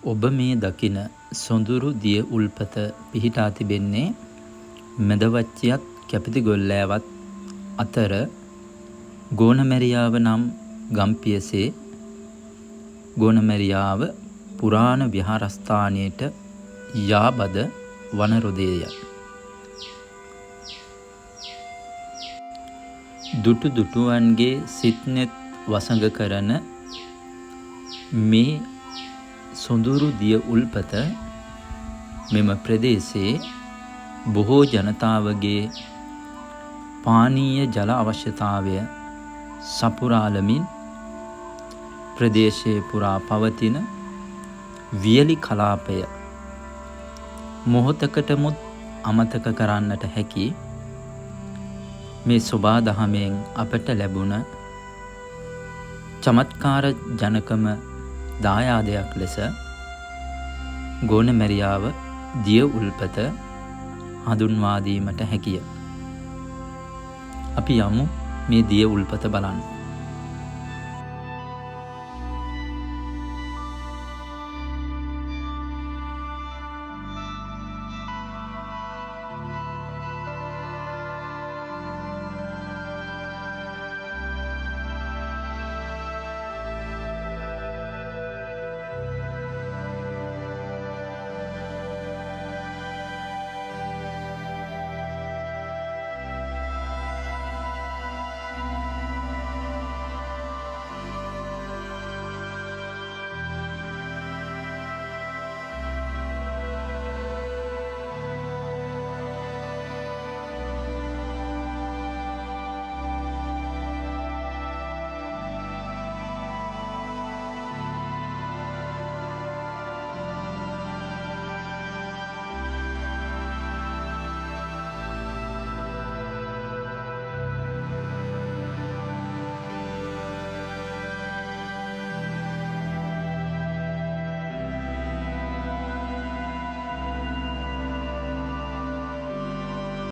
ඔබ මේ දකින සොඳුරු දිය උල්පත පිහිටා තිබෙන්නේ මැදවච්චියත් කැපිතිගොල්ලෑවත් අතර ගෝනමැරියාව නම් ගම්පියසේ. ගෝනමැරියාව පුරාණ විහාරස්ථානයට යාබද වනරොදේය. දුටු දුටුවන්ගේ සිත්නෙත් වසඟ කරන මේ සොඳුරු දිය උල්පත මෙම ප්‍රදේශයේ බොහෝ ජනතාවගේ පානීය ජල අවශ්‍යතාවය සපුරාලමින් ප්‍රදේශයේ පුරා පවතින වියලි කලාපය මොහොතකටමුත් අමතක කරන්නට හැකි මේ සොබාදහමෙන් අපට ලැබුණ චමත්කාර ජනකම දායාදයක් ලෙස ගෝනමැරියාව දිය උල්පත හඳුන්වා දීමට හැකිය. අපි යමු මේ දිය උල්පත බලන්න.